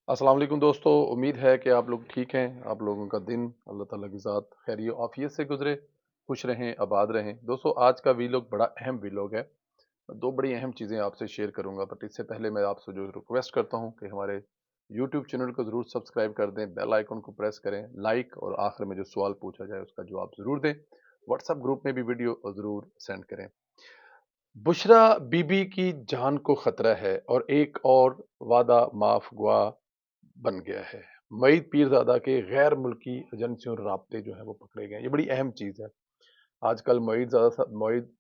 अस्सलाम वालेकुम दोस्तों, उम्मीद है कि आप लोग ठीक हैं। आप लोगों का दिन अल्लाह ताला की ज़ात खैरियत आफियत से गुजरे, खुश रहें, आबाद रहें। दोस्तों, आज का वीलॉग बड़ा अहम वीलॉग है। दो बड़ी अहम चीज़ें आपसे शेयर करूंगा, बट इससे पहले मैं आपसे जो रिक्वेस्ट करता हूं कि हमारे यूट्यूब चैनल को ज़रूर सब्सक्राइब कर दें, बेल आइकन को प्रेस करें, लाइक और आखिर में जो सवाल पूछा जाए उसका जवाब ज़रूर दें। व्हाट्सएप ग्रुप में भी वीडियो ज़रूर सेंड करें। बुशरा बीबी की जान को खतरा है और एक और वादा माफ गुआ बन गया है। मईद पीरजादा के गैर मुल्की एजेंसियों और राब्ते जो है वो पकड़े गए हैं। ये बड़ी अहम चीज है। आजकल मोईद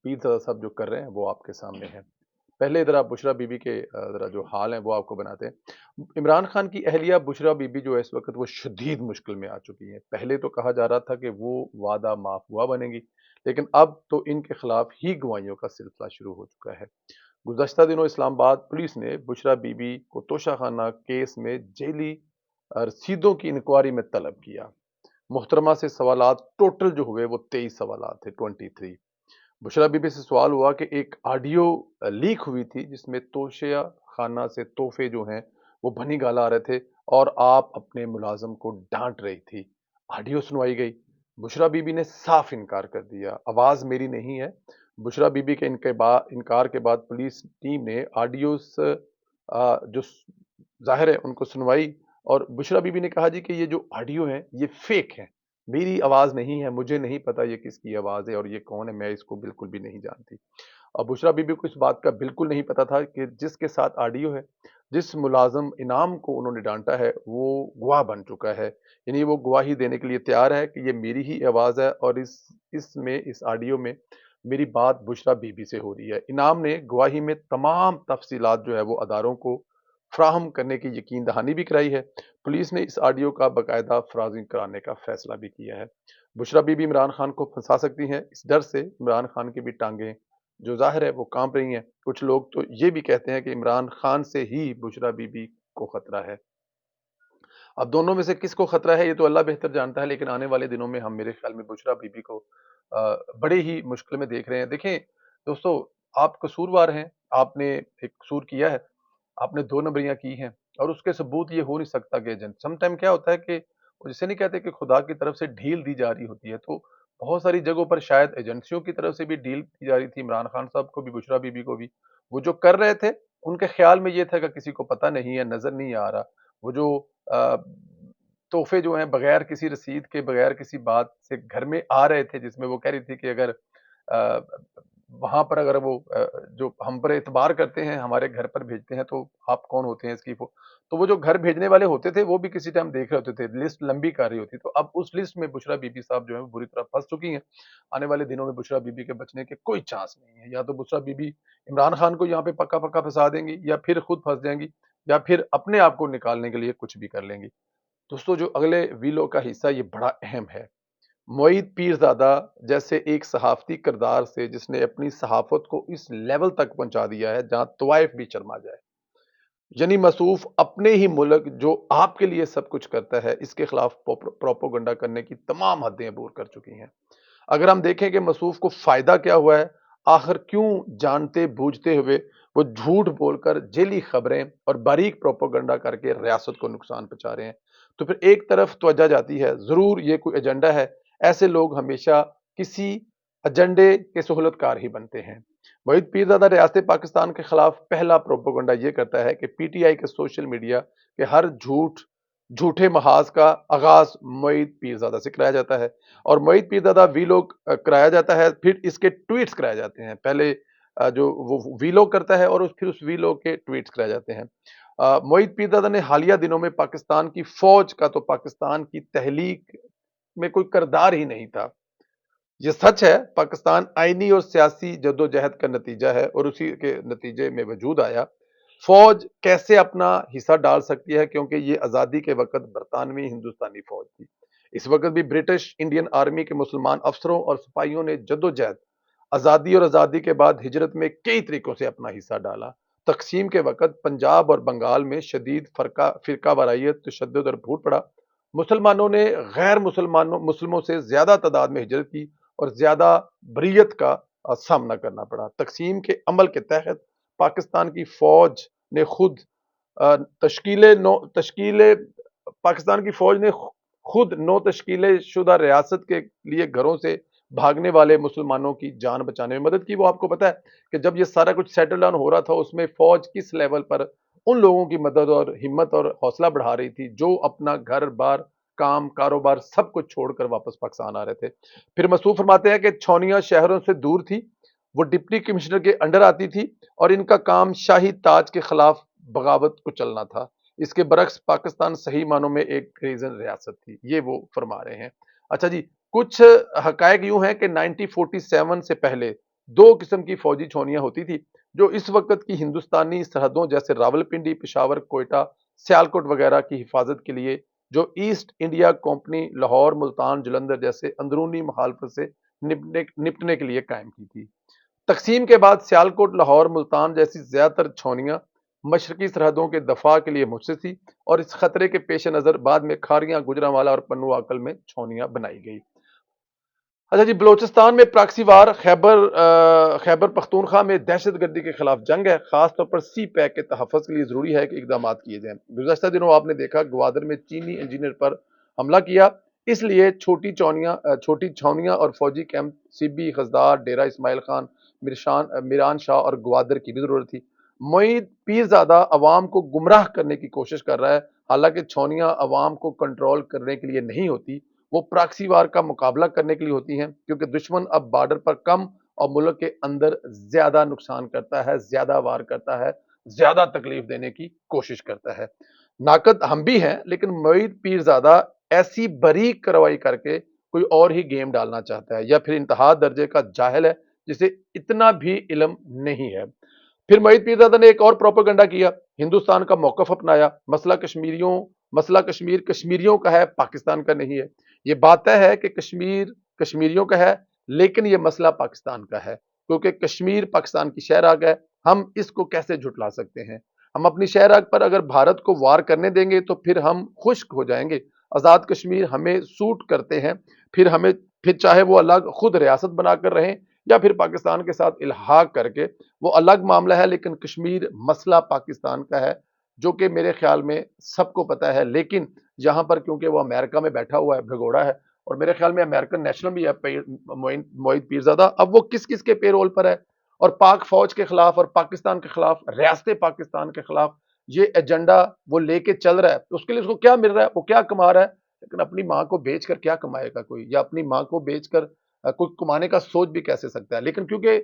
पीरजादा साहब जो कर रहे हैं वो आपके सामने है। पहले जरा बुशरा बीबी के जरा जो हाल है वो आपको बनाते हैं। इमरान खान की अहलिया बुशरा बीबी जो है इस वक्त वो शदीद मुश्किल में आ चुकी है। पहले तो कहा जा रहा था कि वो वादा माफ हुआ बनेगी, लेकिन अब तो इनके खिलाफ ही गवाहियों का सिलसिला शुरू हो चुका है। गुज़श्ता दिनों इस्लामाबाद पुलिस ने बुशरा बीबी को तोशाखाना केस में जेली रसीदों की इंक्वायरी में तलब किया। मुहतरमा से सवालात टोटल जो हुए वो 23 सवालात थे, 23। बुशरा बीबी से सवाल हुआ कि एक ऑडियो लीक हुई थी जिसमें तोशिया खाना से तोहफे जो हैं वो बनी गाला आ रहे थे और आप अपने मुलाजम को डांट रही थी। ऑडियो सुनवाई गई। बुशरा बीबी ने साफ इनकार कर दिया, आवाज मेरी नहीं है। बुशरा बीबी के इनकार के बाद पुलिस टीम ने ऑडियोस जो जाहिर है उनको सुनवाई, और बुशरा बीबी ने कहा जी कि ये जो ऑडियो है ये फेक है, मेरी आवाज नहीं है, मुझे नहीं पता ये किसकी आवाज है और ये कौन है, मैं इसको बिल्कुल भी नहीं जानती। अब बुशरा बीबी को इस बात का बिल्कुल नहीं पता था कि जिसके साथ ऑडियो है, जिस मुलाजम इनाम को उन्होंने डांटा है, वो गवाह बन चुका है। यानी वो गवाही देने के लिए तैयार है कि ये मेरी ही आवाज है और इस ऑडियो में मेरी बात बुशरा बीबी से हो रही है। इनाम ने गवाही में तमाम तफसीलात जो है वो अदारों को फ्राहम करने की यकीन दहानी भी कराई है। पुलिस ने इस ऑडियो का बाकायदा फ्राजिंग कराने का फैसला भी किया है। बुशरा बीबी इमरान खान को फंसा सकती हैं, इस डर से इमरान खान की भी टांगें जो जाहिर है वो कांप रही हैं। कुछ लोग तो ये भी कहते हैं कि इमरान खान से ही बुशरा बीबी को खतरा है। अब दोनों में से किसको खतरा है ये तो अल्लाह बेहतर जानता है, लेकिन आने वाले दिनों में हम मेरे ख्याल में बुशरा बीबी को बड़े ही मुश्किल में देख रहे हैं। देखें दोस्तों, आप कसूरवार हैं, आपने एक कसूर किया है, आपने दो नंबरियां की हैं और उसके सबूत ये हो नहीं सकता कि एजेंट समटाइम क्या होता है कि वो जिसे नहीं कहते कि खुदा की तरफ से ढील दी जा रही होती है, तो बहुत सारी जगहों पर शायद एजेंसियों की तरफ से भी डील की जा रही थी, इमरान खान साहब को भी, बुशरा बीबी को भी। वो जो कर रहे थे उनके ख्याल में ये था कि किसी को पता नहीं है, नजर नहीं आ रहा। वो जो अ, तोहफे जो हैं बगैर किसी रसीद के, बगैर किसी बात से घर में आ रहे थे, जिसमें वो कह रही थी कि अगर अ, वहां पर अगर वो जो हम पर एतबार करते हैं, हमारे घर पर भेजते हैं, तो आप कौन होते हैं इसकी तो वो जो घर भेजने वाले होते थे वो भी किसी टाइम देख रहे होते थे, लिस्ट लंबी कर रही होती। तो अब उस लिस्ट में बुशरा बीबी साहब जो है वो बुरी तरह फंस चुकी हैं। आने वाले दिनों में बुशरा बीबी के बचने के कोई चांस नहीं है। या तो बुशरा बीबी इमरान खान को यहाँ पे पक्का पक्का फंसा देंगी, या फिर खुद फंस जाएंगी, या फिर अपने आप को निकालने के लिए कुछ भी कर लेंगी। दोस्तों, जो अगले वीलो का हिस्सा ये बड़ा अहम है। मोईद पीरजादा जैसे एक सहाफती किरदार से जिसने अपनी सहाफत को इस लेवल तक पहुंचा दिया है जहां तवाइफ भी शर्मा जाए, यानी मसूफ अपने ही मुल्क जो आपके लिए सब कुछ करता है इसके खिलाफ प्रोपोगंडा करने की तमाम हदें अबूर कर चुकी हैं। अगर हम देखें कि मसूफ को फायदा क्या हुआ है, आखिर क्यों जानते बूझते हुए वो झूठ बोलकर जेली खबरें और बारीक प्रोपोगंडा करके रियासत को नुकसान पहुंचा रहे हैं, तो फिर एक तरफ तवज्जो जाती है जरूर ये कोई एजेंडा है। ऐसे लोग हमेशा किसी एजेंडे के सहूलतकार ही बनते हैं। मोहित पीरजादा रियासत पाकिस्तान के खिलाफ पहला प्रोपोगंडा ये करता है कि पीटीआई के सोशल मीडिया के हर झूठे महाज का आगाज मोईद पीरजादा से कराया जाता है, और मोईद पीरजादा वीलॉग कराया जाता है, फिर इसके ट्वीट्स कराए जाते हैं। पहले जो वो वीलॉग करता है और फिर उस वीलॉग के ट्वीट्स कराए जाते हैं। मोईद पीरजादा ने हालिया दिनों में पाकिस्तान की फौज का तो पाकिस्तान की तहलीक में कोई करदार ही नहीं था। ये सच है, पाकिस्तान आईनी और सियासी जद्दोजहद का नतीजा है और उसी के नतीजे में वजूद आया। फौज कैसे अपना हिस्सा डाल सकती है, क्योंकि ये आज़ादी के वक्त बरतानवी हिंदुस्तानी फौज थी। इस वक्त भी ब्रिटिश इंडियन आर्मी के मुसलमान अफसरों और सिपाहियों ने जद्दोजहद, आज़ादी और आज़ादी के बाद हिजरत में कई तरीकों से अपना हिस्सा डाला। तकसीम के वक्त पंजाब और बंगाल में शदीद फिरका वारायत, तशद्दुद और फूट पड़ा। मुसलमानों ने गैर मुसलमों से ज्यादा तादाद में हिजरत की और ज्यादा बरीयत का सामना करना पड़ा। तकसीम के अमल के तहत पाकिस्तान की फौज ने खुद تشکیل پاکستان کی فوج نے خود 9 تشکیل شدہ ریاست کے لیے گھروں سے بھاگنے والے مسلمانوں کی جان بچانے میں مدد کی۔ وہ آپ کو پتا ہے کہ جب یہ سارا کچھ سیٹل ڈاؤن ہو رہا تھا، اس میں فوج کس لیول پر ان لوگوں کی مدد اور ہمت اور حوصلہ بڑھا رہی تھی جو اپنا گھر بار، کام، کاروبار سب کچھ چھوڑ کر واپس پاکستان آ رہے تھے۔ پھر مسعود فرماتے ہیں کہ چھونیاں شہروں سے دور تھی، وہ ڈپٹی کمشنر کے انڈر آتی تھی اور ان کا کام شاہی تاج کے خلاف بغاوت کو چلنا تھا۔ اس کے برعکس پاکستان صحیح معنوں میں ایک ریزن ریاست تھی، یہ وہ فرما رہے ہیں۔ اچھا جی، کچھ حقائق یوں ہیں کہ 1947 سے پہلے 2 قسم کی فوجی چھونیاں ہوتی تھی جو اس وقت کی ہندوستانی سرحدوں جیسے راولپنڈی، پشاور، کوئٹہ، سیالکوٹ وغیرہ کی حفاظت کے لیے، جو East India company Lahore, Multan, Jalandhar جیسے اندرونی مخالفت سے نپٹنے کے لیے قائم کی تھی۔ تقسیم کے بعد سیالکوٹ، لاہور، ملتان جیسی زیادہ تر چھونیاں مشرقی سرحدوں کے دفاع کے لیے مخصص تھی اور اس خطرے کے پیش نظر بعد میں کھاریاں، گجرانوالہ اور پنو آکل میں چھونیاں بنائی گئی۔ اچھا جی، بلوچستان میں پراکسی وار، خیبر پختونخوا میں دہشت گردی کے خلاف جنگ ہے، خاص طور پر سی پیک کے تحفظ کے لیے ضروری ہے کہ اقدامات کیے جائیں۔ گزشتہ دنوں آپ نے دیکھا گوادر میں چینی انجینئر پر حملہ کیا، اس لیے چھوٹی چھاونیاں اور فوجی کیمپ سیبی، خزدار، ڈیرہ اسماعیل خان، میران شاہ اور گوادر کی بھی ضرورت تھی۔ معید پیرزادہ عوام کو گمراہ کرنے کی کوشش کر رہا ہے، حالانکہ چھونیاں عوام کو کنٹرول کرنے کے لیے نہیں ہوتی، وہ پراکسی وار کا مقابلہ کرنے کے لیے ہوتی ہیں، کیونکہ دشمن اب بارڈر پر کم اور ملک کے اندر زیادہ نقصان کرتا ہے، زیادہ وار کرتا ہے، زیادہ تکلیف دینے کی کوشش کرتا ہے۔ ناقد ہم بھی ہیں، لیکن معید پیرزادہ ایسی باریک کارروائی کر کے کوئی اور ہی گیم ڈالنا چاہتا ہے، یا پھر انتہا درجے کا جاہل ہے جسے اتنا بھی علم نہیں ہے۔ پھر معید پیرزادہ نے ایک اور پروپیگنڈا کیا، ہندوستان کا موقف اپنایا، مسئلہ کشمیر کشمیریوں کا ہے، پاکستان کا نہیں ہے۔ یہ بات طے ہے کہ کشمیر کشمیریوں کا ہے، لیکن یہ مسئلہ پاکستان کا ہے، کیونکہ کشمیر پاکستان کی شہراگ ہے۔ ہم اس کو کیسے جھٹلا سکتے ہیں؟ ہم اپنی شہراگ پر اگر بھارت کو وار کرنے دیں گے تو پھر ہم خشک ہو جائیں گے۔ آزاد کشمیر ہمیں سوٹ کرتے ہیں، پھر چاہے وہ الگ خود ریاست بنا کر رہیں یا پھر پاکستان کے ساتھ الحاق کر کے، وہ الگ معاملہ ہے، لیکن کشمیر مسئلہ پاکستان کا ہے، جو کہ میرے خیال میں سب کو پتا ہے۔ لیکن یہاں پر کیونکہ وہ امریکہ میں بیٹھا ہوا ہے، بھگوڑا ہے، اور میرے خیال میں امریکن نیشنل بھی ہے معید پیرزادہ، اب وہ کس کس کے پے رول پر ہے، اور پاک فوج کے خلاف اور پاکستان کے خلاف، ریاست پاکستان کے خلاف یہ ایجنڈا وہ لے کے چل رہا ہے، تو اس کے لیے اس کو کیا مل رہا ہے، وہ کیا کما رہا ہے؟ لیکن اپنی ماں کو بیچ کر کیا کمائے گا کوئی، یا اپنی ماں کو بیچ کر کوئی کمانے کا سوچ بھی کیسے سکتا ہے؟ لیکن کیونکہ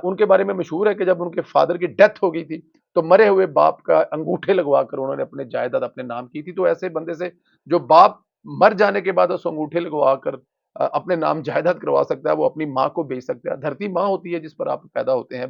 ان کے بارے میں مشہور ہے کہ جب ان کے فادر کی ڈیتھ ہو گئی تھی تو مرے ہوئے باپ کا انگوٹھے لگوا کر انہوں نے اپنے جائیداد اپنے نام کی تھی، تو ایسے بندے سے جو باپ مر جانے کے بعد اس انگوٹھے لگوا کر اپنے نام جائیداد کروا سکتا ہے، وہ اپنی ماں کو بیچ سکتا ہے۔ دھرتی ماں ہوتی ہے جس پر آپ پیدا ہوتے ہیں۔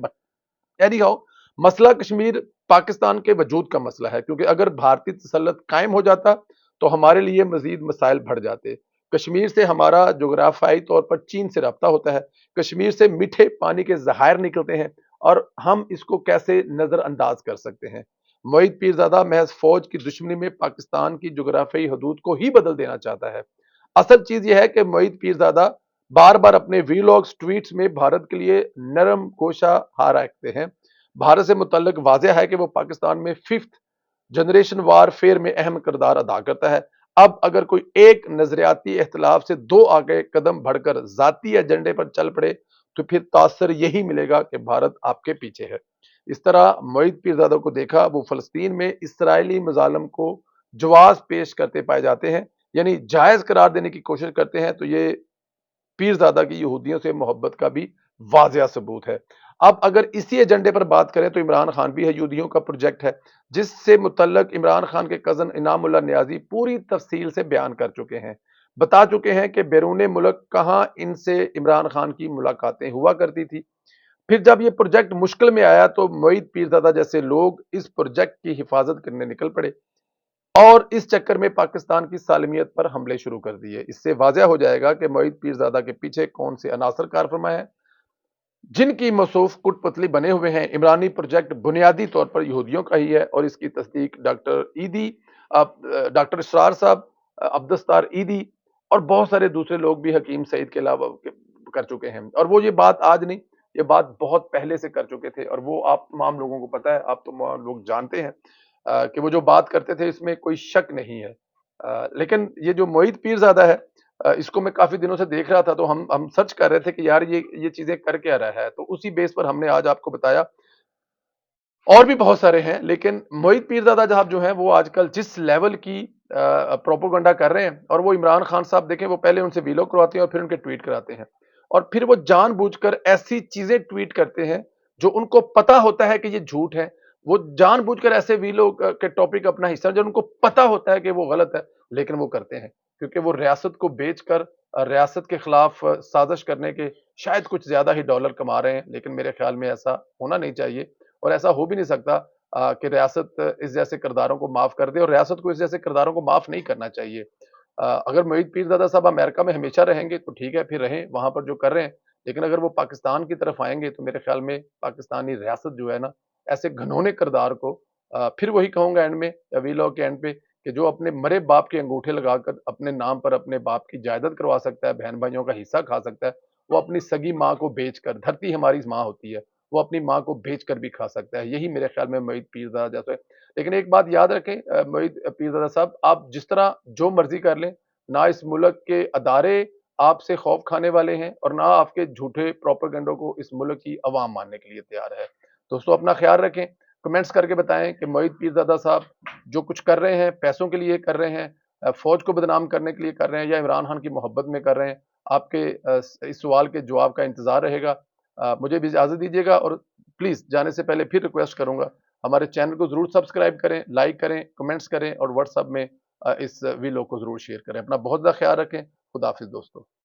اینی ہاؤ، مسئلہ کشمیر پاکستان کے وجود کا مسئلہ ہے، کیونکہ اگر بھارتی تسلط قائم ہو جاتا تو ہمارے لیے مزید مسائل بڑھ جاتے۔ کشمیر سے ہمارا جغرافیائی طور پر چین سے رابطہ ہوتا ہے، کشمیر سے میٹھے پانی کے ذخائر نکلتے ہیں، اور ہم اس کو کیسے نظر انداز کر سکتے ہیں؟ معید پیرزادہ محض فوج کی دشمنی میں پاکستان کی جغرافیائی حدود کو ہی بدل دینا چاہتا ہے۔ اصل چیز یہ ہے کہ معید پیرزادہ بار بار اپنے ویلاگز، ٹویٹس میں بھارت کے لیے نرم گوشہ ہار رکھتے ہیں۔ بھارت سے متعلق واضح ہے کہ وہ پاکستان میں 5th جنریشن وار فیئر میں اہم کردار ادا کرتا ہے۔ اب اگر کوئی ایک نظریاتی اختلاف سے 2 آگے قدم بڑھ کر ذاتی ایجنڈے پر چل پڑے تو پھر تاثر یہی ملے گا کہ بھارت آپ کے پیچھے ہے۔ اس طرح معید پیرزادہ کو دیکھا، وہ فلسطین میں اسرائیلی مظالم کو جواز پیش کرتے پائے جاتے ہیں، یعنی جائز قرار دینے کی کوشش کرتے ہیں، تو یہ پیرزادہ کی یہودیوں سے محبت کا بھی واضح ثبوت ہے۔ اب اگر اسی ایجنڈے پر بات کریں تو عمران خان بھی یہودیوں کا پروجیکٹ ہے، جس سے متعلق عمران خان کے کزن انعام اللہ نیازی پوری تفصیل سے بیان کر چکے ہیں، بتا چکے ہیں کہ بیرون ملک کہاں ان سے عمران خان کی ملاقاتیں ہوا کرتی تھی۔ پھر جب یہ پروجیکٹ مشکل میں آیا تو معید پیرزادہ جیسے لوگ اس پروجیکٹ کی حفاظت کرنے نکل پڑے اور اس چکر میں پاکستان کی سالمیت پر حملے شروع کر دیے۔ اس سے واضح ہو جائے گا کہ معید پیرزادہ کے پیچھے کون سے عناصر کار فرما ہیں جن کی موصوف کٹ پتلی بنے ہوئے ہیں۔ عمرانی پروجیکٹ بنیادی طور پر یہودیوں کا ہی ہے، اور اس کی تصدیق ڈاکٹر اسرار صاحب، عبدالستار ایدی اور بہت سارے دوسرے لوگ بھی حکیم سعید کے علاوہ کر چکے ہیں، اور وہ یہ بات آج نہیں، یہ بات بہت پہلے سے کر چکے تھے، اور وہ آپ تمام لوگوں کو پتا ہے، آپ تمام لوگ جانتے ہیں۔ کہ وہ जो बात करते थे इसमें कोई शक नहीं है। लेकिन ये जो मोहित पीरज़ादा है, इसको मैं काफ़ी दिनों से देख रहा था, तो हम सर्च कर रहे थे कि यार ये चीज़ें कर क्या रहा है, तो उसी बेस पर हमने आज आपको बताया। और भी बहुत सारे हैं, लेकिन मोहित पीरज़ादा साहब जो हैं वो आजकल जिस लेवल की प्रोपेगेंडा कर रहे हैं, और वो इमरान खान साहब देखें, वो पहले उनसे वीलॉग करवाते हैं और फिर उनके ट्वीट कराते हैं, और फिर वो जानबूझकर ऐसी चीजें ट्वीट करते हैं जो उनको पता होता है कि ये झूठ है। वो जानबूझकर ऐसे वीलॉग के टॉपिक अपना हिस्सा, जो उनको पता होता है कि वो गलत है, लेकिन वो करते हैं क्योंकि वो रियासत को बेचकर रियासत के खिलाफ साजिश करने के शायद कुछ ज्यादा ही डॉलर कमा रहे हैं। लेकिन मेरे ख्याल में ऐसा होना नहीं चाहिए, और ऐसा हो भी नहीं सकता कि रियासत इस जैसे किरदारों को माफ कर दे, और रियासत को इस जैसे किरदारों को माफ नहीं करना चाहिए। अगर मोहित पीरज़ादा साहब अमेरिका में हमेशा रहेंगे तो ठीक है, फिर रहें वहां पर जो कर रहे हैं। लेकिन अगर वो पाकिस्तान की तरफ आएंगे तो मेरे ख्याल में पाकिस्तानी रियासत जो है ना, ऐसे घनौने किरदार को, फिर वही कहूंगा एंड में, वीलॉग के एंड पे, कि जो अपने मरे बाप के अंगूठे लगाकर अपने नाम पर अपने बाप की जायदाद करवा सकता है, बहन भाइयों का हिस्सा खा सकता है, वो अपनी सगी माँ को बेचकर, धरती हमारी माँ होती है, वो अपनी माँ को बेचकर भी खा सकता है। यही मेरे ख्याल में मोहित पीरज़ादा जैसे। लेकिन एक बात याद रखें, मोहित पीरज़ादा साहब, आप जिस तरह जो मर्जी कर लें, ना इस मुल्क के अदारे आपसे खौफ खाने वाले हैं, और ना आपके झूठे प्रोपेगेंडों को इस मुल्क की अवाम मानने के लिए तैयार है। दोस्तों, अपना ख्याल रखें, कमेंट्स करके बताएं कि मोहित पीरज़ादा साहब जो कुछ कर रहे हैं, पैसों के लिए कर रहे हैं, फौज को बदनाम करने के लिए कर रहे हैं, या इमरान खान की मोहब्बत में कर रहे हैं। आपके इस सवाल के जवाब का इंतजार रहेगा। मुझे भी इजाजत दीजिएगा, और प्लीज जाने से पहले फिर रिक्वेस्ट करूंगा, हमारे चैनल को जरूर सब्सक्राइब करें, लाइक करें, कमेंट्स करें, और व्हाट्सएप में इस वीडियो को जरूर शेयर करें। अपना बहुत ज़्यादा ख्याल रखें। खुदा हाफिज दोस्तों।